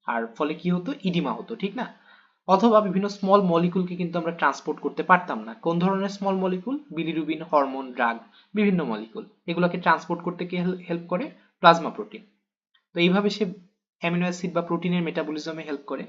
আর ফলে কি হতো, ইডিমা হতো, ঠিক না? অথবা বিভিন্ন স্মল মলিকুলকে কিন্তু আমরা ট্রান্সপোর্ট করতে পারতাম না। কোন ধরনের small molecule? Bilirubin, hormone, drug, বিভিন্ন মলিকুল। এগুলোকে ট্রান্সপোর্ট করতে কে হেল্প করে? Plasma protein. তো এইভাবে সে অ্যামিনো অ্যাসিড বা প্রোটিনের মেটাবলিজমে হেল্প করে।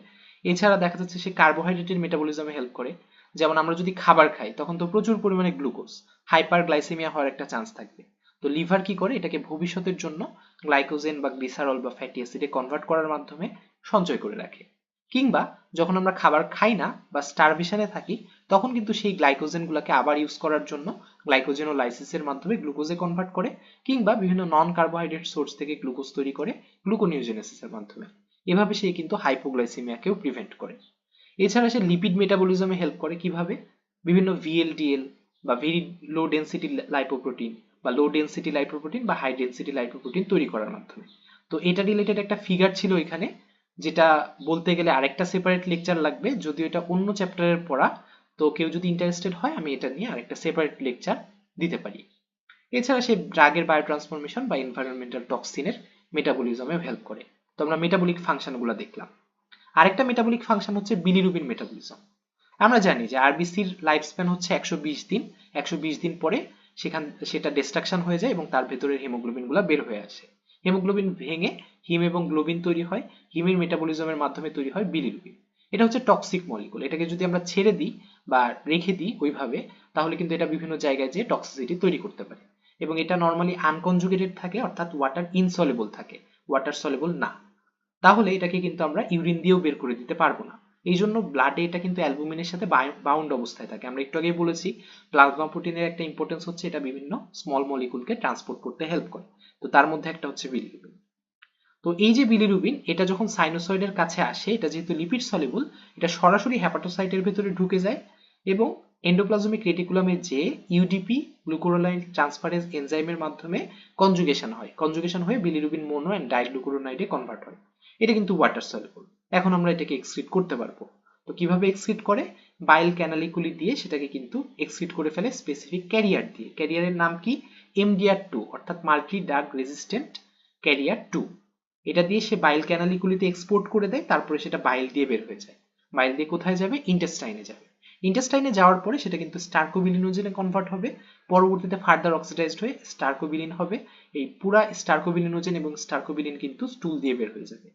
এছাড়া দেখা যাচ্ছে সে কার্বোহাইড্রেটের মেটাবলিজমে হেল্প করে। যেমন আমরা যদি খাবার খাই তখন তো প্রচুর পরিমাণে গ্লুকোজ, হাইপার গ্লাইসেমিয়া হওয়ার একটা চান্স থাকবে। তো লিভার কি করে? এটাকে ভবিষ্যতের জন্য গ্লাইকোজেন বা গ্লিসারল বা ফ্যাটি অ্যাসিডে কনভার্ট করার মাধ্যমে সঞ্চয় করে রাখে। কিংবা যখন আমরা খাবার খাই না বা স্টারভেশনে থাকি, তখন কিন্তু সেই গ্লাইকোজেনগুলোকে আবার ইউজ করার জন্য গ্লাইকোজেনোলাইসিসের মাধ্যমে গ্লুকোজে কনভার্ট করে, কিংবা বিভিন্ন নন কার্বোহাইড্রেট সোর্স থেকে গ্লুকোজ তৈরি করে গ্লুকোনিওজেনেসিসের মাধ্যমে। এভাবে সে কিন্তু হাইপোগ্লাইসেমিয়াকেও প্রিভেন্ট করে। এছাড়া সে লিপিড মেটাবলিজমে হেল্প করে কিভাবে? বিভিন্ন ভিএলডিএল বা ভেরি লো ডেনসিটি লাইপোপ্রোটিন বা লো ডেনসিটি লাইপোপ্রোটিন বা হাই ডেনসিটি লাইপোপ্রোটিন তৈরি করার মাধ্যমে। তো এটা রিলেটেড একটা ফিগার ছিল এখানে, যেটা বলতে গেলে আরেকটা সেপারেট লেকচার লাগবে, যদিও এটা অন্য চ্যাপ্টারের পড়া। তো কেউ যদি ইন্টারেস্টেড হয় আমি এটা নিয়ে আরেকটা সেপারেট লেকচার দিতে পারি। এছাড়া সে ড্রাগের বায়োট্রান্সফরমেশন বা এনভায়রনমেন্টাল টক্সিনের মেটাবলিজমেও হেল্প করে। তো আমরা মেটাবলিক ফাংশনগুলো দেখলাম। আরেকটা মেটাবলিক ফাংশন হচ্ছে বিলিরুবিন মেটাবলিজম। আমরা জানি যে আরবিসির লাইফ স্প্যান হচ্ছে 120 দিন। 120 দিন পরে সেটা ডিস্ট্রাকশন হয়ে যায় এবং তার ভেতরের হিমোগ্লোবিন গুলা বের হয়ে আসে। হিমোগ্লোবিন ভেঙে হিম এবং গ্লোবিন তৈরি হয়। হিমের মেটাবলিজমের মাধ্যমে তৈরি হয় বিলিরুবিন। এটা হচ্ছে টক্সিক মলিকুল। এটাকে যদি আমরা ছেড়ে দিই বা রেখে দিই ওইভাবে, তাহলে কিন্তু এটা বিভিন্ন জায়গায় যে টক্সিসিটি তৈরি করতে পারে। এবং এটা নর্মালি আনকনজুগেটেড থাকে, অর্থাৎ ওয়াটার ইনসলিবল থাকে, ওয়াটার সলিবল না। তাহলে এটাকে কিন্তু আমরা ইউরিন দিয়েও বের করে দিতে পারবো না। এই জন্য ব্লাডে এটা কিন্তু অ্যালবুমিনের সাথে বাউন্ড অবস্থায় থাকে। আমরা একটু আগেই বলেছি প্লাজমা প্রোটিনের একটা ইম্পর্টেন্স হচ্ছে এটা বিভিন্ন স্মল মলিকুলকে ট্রান্সপোর্ট করতে হেল্প করে। তো তার মধ্যে একটা হচ্ছে বিলিরুবিন। তো এই যে বিলিরুবিন, এটা যখন সাইনোসয়েডের কাছে আসে, এটা যেহেতু লিপিড সলিবল, এটা সরাসরি হেপাটোসাইটের ভেতরে ঢুকে যায় এবং এন্ডোপ্লাজমিক রেটিকুলামে যে ইউডিপি গ্লুকুরোনাইড ট্রান্সফারেজ এনজাইমের মাধ্যমে কনজুগেশন হয়ে বিলিরুবিন মোনো এন্ড ডাইগ্লুকুরোনাইডে কনভার্ট হয়। এটা কিন্তু ওয়াটার সলিবল। এখন আমরা এটাকে এক্সক্রিট করতে পারবো। তো কিভাবে এক্সক্রিট করে? বাইল ক্যানালিকুলি দিয়ে সেটাকে কিন্তু এক্সক্রিট করে ফেলে স্পেসিফিক ক্যারিয়ার দিয়ে। ক্যারিয়ারের নাম কি? MDR2, অর্থাৎ মাল্টি ড্রাগ রেজিস্ট্যান্ট ক্যারিয়ার 2। এটা দিয়ে সে বাইল ক্যানালিকুলিতে এক্সপোর্ট করে দেয়, তারপরে সেটা বাইল দিয়ে বের হয়ে যায়। বাইল দিয়ে কোথায় যাবে? ইন্টেস্টাইনে যাবে। ইন্টেস্টাইনে যাওয়ার পরে সেটা কিন্তু স্টার্কোবিলিনোজেনে কনভার্ট হবে, পরবর্তীতে ফার্দার অক্সিডাইজড হয়ে স্টার্কোবিলিন হবে। এই পুরা স্টার্কোবিলিনোজেন এবং স্টার্কোবিলিন কিন্তু স্টুল দিয়ে বের হয়ে যাবে।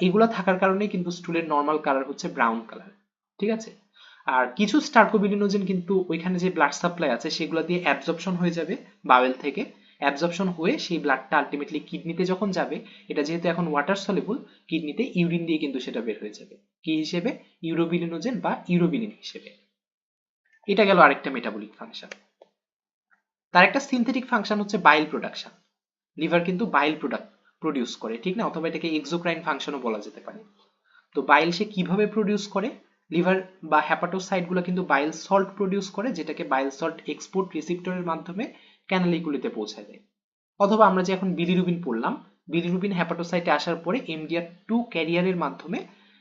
এগুলা থাকার কারণে কিন্তু স্টুলের নর্মাল কালার হচ্ছে ব্রাউন কালার। ঠিক আছে? আর কিছু স্টার্কোবিলিনোজেন কিন্তু ওইখানে যে ব্লাড সাপ্লাই আছে সেগুলো দিয়ে অ্যাবজর্পশন হয়ে যাবে বাওয়েল থেকে। অ্যাবজর্পশন হয়ে সেই ব্লাডটা আলটিমেটলি কিডনিতে যখন যাবে, এটা যেহেতু এখন ওয়াটার সলিবল, কিডনিতে ইউরিন দিয়ে কিন্তু সেটা বের হয়ে যাবে। কি হিসেবে? ইউরোবিলিনোজেন বা ইউরোবিলিন হিসেবে। এটা গেল আরেকটা মেটাবলিক ফাংশন। তার একটা সিনথেটিক ফাংশন হচ্ছে বাইল প্রোডাকশন। লিভার কিন্তু বাইল প্রডিউস করে, ঠিক না? অথবা এটাকে এক্সোক্রাইন ফাংশনও বলা যেতে পারে। তো বাইল সে কিভাবে প্রডিউস করে? লিভার বা হ্যাপাটোসাইট গুলো কিন্তু বাইল সল্ট প্রডিউস করে, যেটাকে বাইল সল্ট এক্সপোর্ট রিসিপ্টরের মাধ্যমে ক্যানালিগুলিতে পৌঁছায় দেয়। অথবা আমরা যে এখন বিলিরুবিন পড়লাম, বিলিরুবিন হ্যাপাটোসাইটে আসার পরে MDR2 ক্যারিয়ারের মাধ্যমে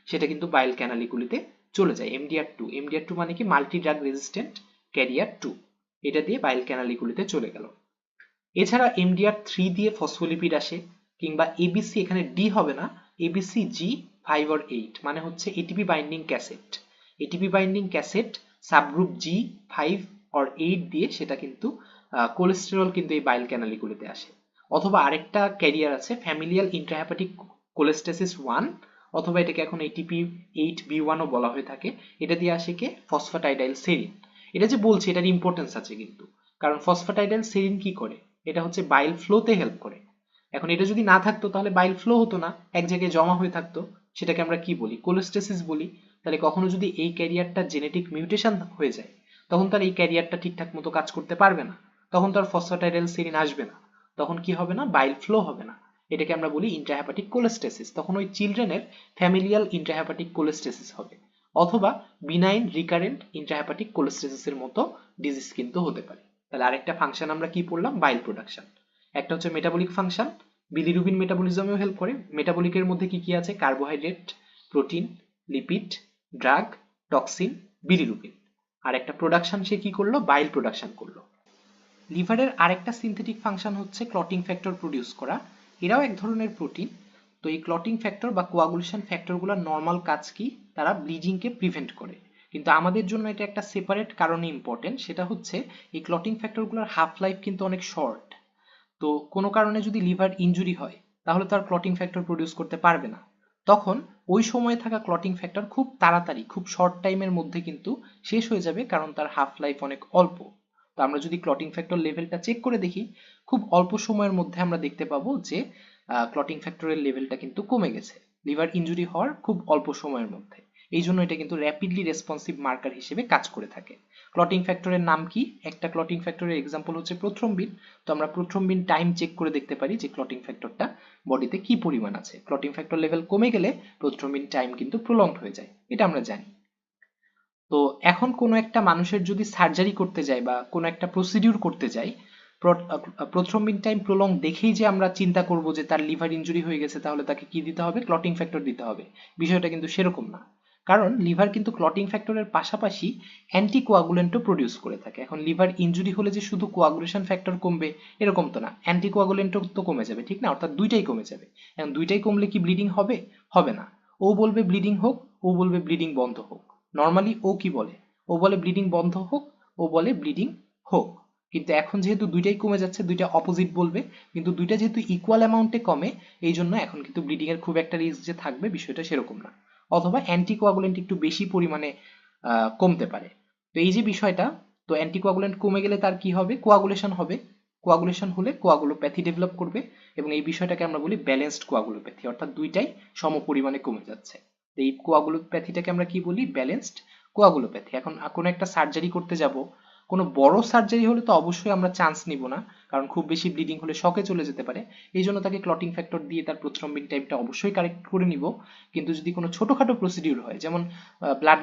সেটা কিন্তু বাইল ক্যানালিগুলিতে চলে যায়। MDR2 মানে কি? Multi drug resistant career 2। এটা দিয়ে বাইল ক্যানালিগুলিতে চলে গেল। এছাড়া MDR3 দিয়ে ফসফোলিপিড আসে, কিংবা ABC, এখানে ডি হবে না, ABC G5 or 8 মানে হচ্ছে ATP binding cassette. ATP binding cassette subgroup G5 or 8 দিয়ে সেটা কিন্তু কোলেস্টেরল কিন্তু এই বাইল ক্যানালিগুলিতে আসে। অথবা আরেকটা ক্যারিয়ার আছে ফ্যামিলিয়াল ইন্ট্রাহেপাটিক কোলেস্টেসিস 1, অথবা এটাকে এখন ATP8B1 ও বলা হয়ে থাকে। এটা দিয়ে আসে কে? ফসফাটাইডাইল সেরিন। এটা যে বলছি এটার ইম্পর্টেন্স আছে কিন্তু, কারণ ফসফাটাইডাইল সেরিন কি করে? এটা হচ্ছে বাইল ফ্লোতে হেল্প করে। এখন এটা যদি না থাকতো তাহলে বাইল ফ্লো হতো না, এক জায়গায় জমা হয়ে থাকতো। সেটাকে আমরা কি বলি? কোলেস্টেসিস বলি। তাহলে কখনো যদি এই ক্যারিয়ারটা জেনেটিক মিউটেশন হয়ে যায়, তখন তার এই ক্যারিয়ারটা ঠিকঠাক মতো কাজ করতে পারবে না, তখন তার ফসফাটাইডাইল সেরিন আসবে না, তখন কি হবে না? বাইল ফ্লো হবে না। এটাকে আমরা বলি ইন্ট্রাহেপাটিক কোলেস্টেসিস। তখন ওই চিলড্রেনের ফ্যামিলিয়াল ইন্ট্রাহেপাটিক কোলেস্টেসিস হবে, অথবা বিনাইন রিকারেন্ট ইন্ট্রাহেপাটিক কোলেস্টেসিসের মতো ডিজিজ কিন্তু হতে পারে। তাহলে আরেকটা ফাংশন আমরা কি পড়লাম? Bile production. একটা হচ্ছে মেটাবলিক ফাংশন, বিলিরুবিন মেটাবলিজমেও হেল্প করে। মেটাবলিকের মধ্যে কি কি আছে? Carbohydrate, protein, lipid, drug, toxin, bilirubin. আর একটা প্রোডাকশন সে কি করলো? বাইল প্রোডাকশন করলো। লিভারের আরেকটা সিনথেটিক ফাংশন হচ্ছে ক্লটিং ফ্যাক্টর প্রডিউস করা। এরাও এক ধরনের প্রোটিন। তো এই ক্লটিং ফ্যাক্টর বা কোয়াগুলেশন ফ্যাক্টরগুলোর নর্মাল কাজ কি? তারা ব্লিডিংকে প্রিভেন্ট করে। কিন্তু আমাদের জন্য এটা একটা সেপারেট কারণে ইম্পর্টেন্ট, সেটা হচ্ছে এই ক্লটিং ফ্যাক্টরগুলোর হাফ লাইফ কিন্তু অনেক শর্ট। তো কোনো কারণে যদি লিভার ইনজুরি হয়, তাহলে তো আর ক্লটিং ফ্যাক্টর প্রডিউস করতে পারবে না। তখন ওই সময়ে থাকা ক্লটিং ফ্যাক্টর খুব তাড়াতাড়ি, খুব শর্ট টাইমের মধ্যে কিন্তু শেষ হয়ে যাবে, কারণ তার হাফ লাইফ অনেক অল্প। তো আমরা যদি ক্লটিং ফ্যাক্টর লেভেলটা চেক করে দেখি, খুব অল্প সময়ের মধ্যে আমরা দেখতে পাবো যে ক্লটিং ফ্যাক্টরের লেভেলটা কিন্তু কমে গেছে লিভার ইনজুরি হওয়ার খুব অল্প সময়ের মধ্যে। এই জন্য এটা কিন্তু র্যাপিডলি রেসপন্সিভ মার্কার হিসেবে কাজ করে থাকে। ক্লটিং ফ্যাক্টরের নাম কি? একটা ক্লটিং ফ্যাক্টরের এক্সাম্পল হচ্ছে প্রোথ্রম্বিন। তো আমরা প্রোথ্রম্বিন টাইম চেক করে দেখতে পারি যে ক্লটিং ফ্যাক্টরটা বডিতে কি পরিমাণ আছে। ক্লটিং ফ্যাক্টর লেভেল কমে গেলে প্রোথ্রম্বিন টাইম কিন্তু প্রলংড হয়ে যায়, এটা আমরা জানি। তো এখন কোনো একটা মানুষের যদি সার্জারি করতে যায় বা কোনো একটা প্রসিডিউর করতে যায়, প্রোথ্রম্বিন টাইম প্রলং দেখেই যে আমরা চিন্তা করব যে তার লিভার ইনজুরি হয়ে গেছে, তাহলে তাকে কি দিতে হবে? ক্লটিং ফ্যাক্টর দিতে হবে। বিষয়টা কিন্তু সেরকম না, কারণ লিভার কিন্তু ক্লটিং ফ্যাক্টরের পাশাপাশি অ্যান্টিকোয়াগুলেন্টও প্রডিউস করে থাকে। এখন লিভার ইনজুরি হলে যে শুধু কোয়াগুলেশন ফ্যাক্টর কমবে এরকম তো না, অ্যান্টিকোয়াগুলেন্টও তো কমে যাবে, ঠিক না? অর্থাৎ দুইটাই কমে যাবে। এখন দুইটাই কমলে কি ব্লিডিং হবে? হবে না। ও বলবে ব্লিডিং হোক, ও বলবে ব্লিডিং বন্ধ হোক। নর্মালি ও কি বলে? ও বলে ব্লিডিং বন্ধ হোক, ও বলে ব্লিডিং হোক। কিন্তু এখন যেহেতু দুইটাই কমে যাচ্ছে, দুইটা অপোজিট বলবে, কিন্তু দুইটা যেহেতু ইকুয়াল অ্যামাউন্টে কমে, এই জন্য এখন কিন্তু ব্লিডিং এর খুব একটা রিস্ক যে থাকবে বিষয়টা সেরকম না। অথবা অ্যান্টিকোয়াগুলেন্ট একটু বেশি পরিমাণে কমতে পারে। তো এই যে বিষয়টা, তো অ্যান্টিকোয়াগুলেন্ট কমে গেলে তার কি হবে? কোয়াগুলেশন হবে। কোয়াগুলেশন হলে কোয়াগুলোপ্যাথি ডেভেলপ করবে, এবং এই বিষয়টাকে আমরা বলি ব্যালেন্সড কোয়াগুলোপ্যাথি, অর্থাৎ দুইটাই সম পরিমাণে কমে যাচ্ছে। তো এই কোয়াগুলোপ্যাথিটাকে আমরা কি বলি? Balanced coagulopathy. এখন কোনো একটা সার্জারি করতে যাব, কোনো বড় সার্জারি হলে তো অবশ্যই আমরা চান্স নিব না, কারণ খুব বেশি ব্লিডিং হলে শকে চলে যেতে পারে। এই জন্য তাকে ক্লটিং ফ্যাক্টর দিয়ে তার প্রথ্রম্বিন টাইমটা অবশ্যই কারেক্ট করে নিব। কিন্তু যদি কোনো ছোটখাটো প্রসিডিউর হয়, যেমন ব্লাড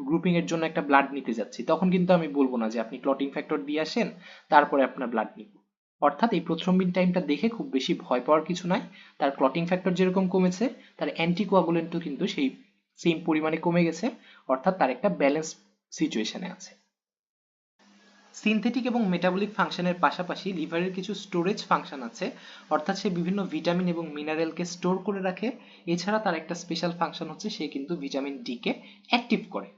গ্রুপিং এর জন্য একটা ব্লাড নিতে যাচ্ছি, তখন কিন্তু আমি বলবো না যে আপনি ক্লটিং ফ্যাক্টর দিয়ে আসেন তারপরে আপনার ব্লাড নিব। অর্থাৎ এই প্রথ্রম্বিন টাইমটা দেখে খুব বেশি ভয় পাওয়ার কিছু নাই। তার ক্লটিং ফ্যাক্টর যেরকম কমেছে, তার অ্যান্টিকোয়াগুলেন্টও কিন্তু সেই সেম পরিমাণে কমে গেছে, অর্থাৎ তার একটা ব্যালেন্স সিচুয়েশনে আছে। সিনথেটিক এবং মেটাবলিক ফাংশনের পাশাপাশি লিভারের কিছু স্টোরেজ ফাংশন আছে, অর্থাৎ সে বিভিন্ন ভিটামিন এবং মিনারেলকে স্টোর করে রাখে। এছাড়া তার একটা স্পেশাল ফাংশন হচ্ছে সে কিন্তু ভিটামিন ডি কে অ্যাক্টিভ করে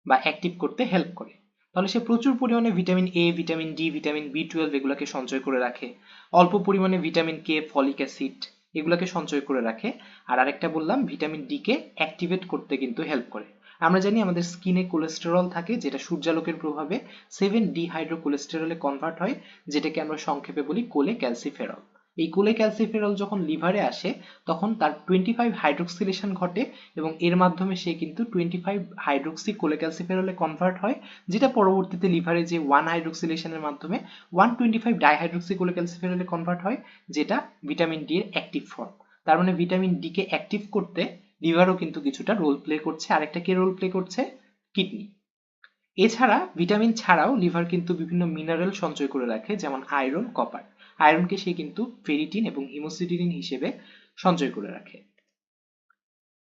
বা অ্যাক্টিভ করতে হেল্প করে। তাহলে সে প্রচুর পরিমাণে vitamin A, vitamin D, vitamin বি12 এগুলোকে সঞ্চয় করে রাখে। অল্প পরিমাণে ভিটামিন কে, ফলিক অ্যাসিড এগুলোকে সঞ্চয় করে রাখে। আর আরেকটা বললাম, ভিটামিন ডি কে অ্যাক্টিভেট করতে কিন্তু হেল্প করে। আমরা জানি আমাদের স্কিনে কোলেস্টেরল থাকে, যেটা সূর্যালোকের প্রভাবে 7 ডিহাইড্রোকোলেস্টেরলে কনভার্ট হয়, যেটাকে আমরা সংক্ষেপে বলি কোলে ক্যালসিফেরল। এই কোলে ক্যালসিফেরল যখন লিভারে আসে, তখন তার 25 হাইড্রোক্সিলেশন ঘটে, এবং এর মাধ্যমে সে কিন্তু 25 হাইড্রোক্সি কোলে ক্যালসিফেরলে কনভার্ট হয়, যেটা পরবর্তীতে লিভারে যে 1 হাইড্রোক্সিলেশনের মাধ্যমে 125 ডাইহাইড্রোক্সি কোলে ক্যালসিফেরলে কনভার্ট হয়, যেটা ভিটামিন ডি এর অ্যাক্টিভ ফর্ম। তার মানে ভিটামিন ডি কে অ্যাক্টিভ করতে লিভারও কিন্তু কিছুটা রোল প্লে করছে। আরেকটা কে রোল প্লে করছে? কিডনি। এছাড়া ভিটামিন ছাড়াও লিভার কিন্তু বিভিন্ন মিনারেল সঞ্চয় করে রাখে, যেমন আয়রন, কপার। আয়রনকে সে কিন্তু ফেরিটিন এবং হিমোসিটিন হিসেবে সঞ্চয় করে রাখে।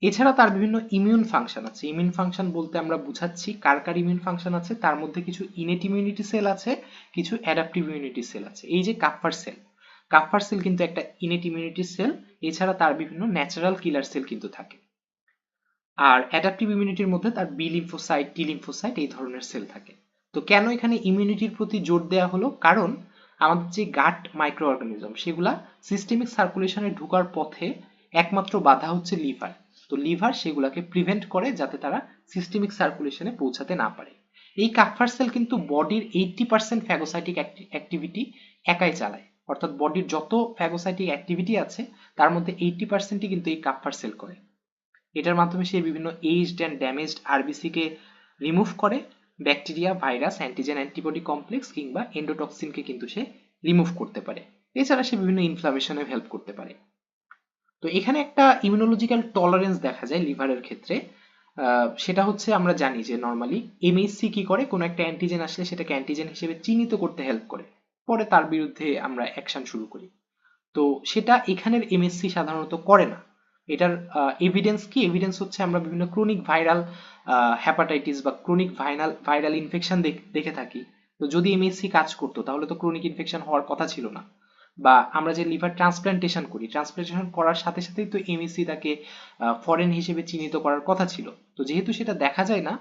এছাড়া তার বিভিন্ন ইমিউন ফাংশন আছে। ইমিউন ফাংশন বলতে আমরা বুঝাচ্ছি কার কার ইমিউন ফাংশন আছে, তার মধ্যে কিছু ইনেট ইমিউনিটি সেল আছে, কিছু অ্যাডাপটিভ ইমিউনিটি সেল আছে। এই যে কাপ্পার সেল, কাপ্পার সেল কিন্তু একটা ইনেট ইমিউনিটি সেল। এছাড়া তার বিভিন্ন ন্যাচারাল কিলার সেল কিন্তু থাকে। আর অ্যাডাপটিভ ইমিউনিটির মধ্যে তার বি লিম্ফোসাইট, টি লিম্ফোসাইট এই ধরনের সেল থাকে। তো কেন এখানে ইমিউনিটির প্রতি জোর দেওয়া হলো? কারণ আমাদের যে গাট মাইক্রো অর্গানিজম, সেগুলা সিস্টেমিক সার্কুলেশনে ঢোকার পথে একমাত্র বাধা হচ্ছে লিভার। তো লিভার সেগুলাকে প্রিভেন্ট করে যাতে তারা সিস্টেমিক সার্কুলেশনে পৌঁছাতে না পারে। এই কাপ্পার সেল কিন্তু বডির 80% ফ্যাগোসাইটিক অ্যাক্টিভিটি একাই চালায়। অর্থাৎ বডির যত ফ্যাগোসাইটিক অ্যাক্টিভিটি আছে, তার মধ্যে 80%ই কিন্তু এই কাপ্পার সেল করে। এটার মাধ্যমে সে বিভিন্ন এইজড অ্যান্ড ড্যামেজড আরবিসি কে রিমুভ করে, bacteria, virus, antigen, antibody complex কিংবা এন্ডোটক্সিনকে কিন্তু সে রিমুভ করতে পারে। এছাড়া সে বিভিন্ন ইনফ্লামেশনে হেল্প করতে পারে। তো এখানে একটা ইমিউনোলজিক্যাল টলারেন্স দেখা যায় লিভারের ক্ষেত্রে। সেটা হচ্ছে, আমরা জানি যে নর্মালি এমএসসি কি করে, কোনো একটা অ্যান্টিজেন আসলে সেটাকে অ্যান্টিজেন হিসেবে চিহ্নিত করতে হেল্প করে, পরে তার বিরুদ্ধে আমরা অ্যাকশন শুরু করি। তো সেটা এখানের এমএসসি সাধারণত করে না। এটার এভিডেন্স কি? এভিডেন্স হচ্ছে আমরা বিভিন্ন ক্রনিক ভাইরাল হ্যাপাটাইটিস বা ক্রনিক ভাইরাল ইনফেকশন দেখে থাকি। তো যদি এমএসসি কাজ করতো, তাহলে তো ক্রনিক ইনফেকশন হওয়ার কথা ছিল না। বা আমরা যে লিভার ট্রান্সপ্লান্টেশন করি, ট্রান্সপ্লান্টেশন করার সাথে সাথেই তো এমএসসি তাকে ফরেন হিসেবে চিহ্নিত করার কথা ছিল। তো যেহেতু সেটা দেখা যায় না,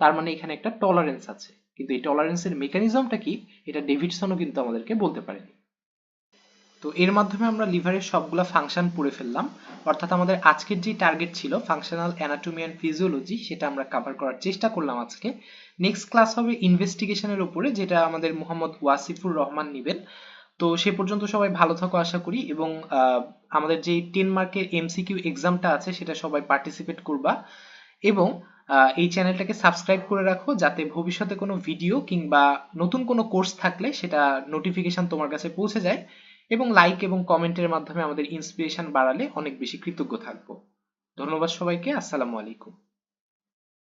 তার মানে এখানে একটা টলারেন্স আছে। কিন্তু এই টলারেন্সের মেকানিজমটা কি, এটা ডেভিডসনও কিন্তু আমাদেরকে বলতে পারেনি। তো এর মাধ্যমে আমরা লিভারের সবগুলা ফাংশন পড়ে ফেললাম। অর্থাৎ আমাদের আজকের যে টার্গেট ছিল ফাংশনাল অ্যানাটমি অ্যান্ড ফিজিওলজি, সেটা আমরা কভার করার চেষ্টা করলাম আজকে। নেক্সট ক্লাস হবে ইনভেস্টিগেশনের উপরে, যেটা আমাদের মোহাম্মদ ওয়াসিফুর রহমান নিবেন। তো সে পর্যন্ত সবাই ভালো থাকো আশা করি, এবং আমাদের যে 10 মার্কের এমসিকিউ এক্সামটা আছে সেটা সবাই পার্টিসিপেট করবা, এবং এই চ্যানেলটাকে সাবস্ক্রাইব করে রাখো, যাতে ভবিষ্যতে কোনো ভিডিও কিংবা নতুন কোনো কোর্স থাকলে সেটা নোটিফিকেশন তোমার কাছে পৌঁছে যায়। এবং লাইক এবং কমেন্টের মাধ্যমে আমাদের ইন্সপিরেশন বাড়ালে অনেক বেশি কৃতজ্ঞ থাকবো। ধন্যবাদ সবাইকে। আসসালামু আলাইকুম।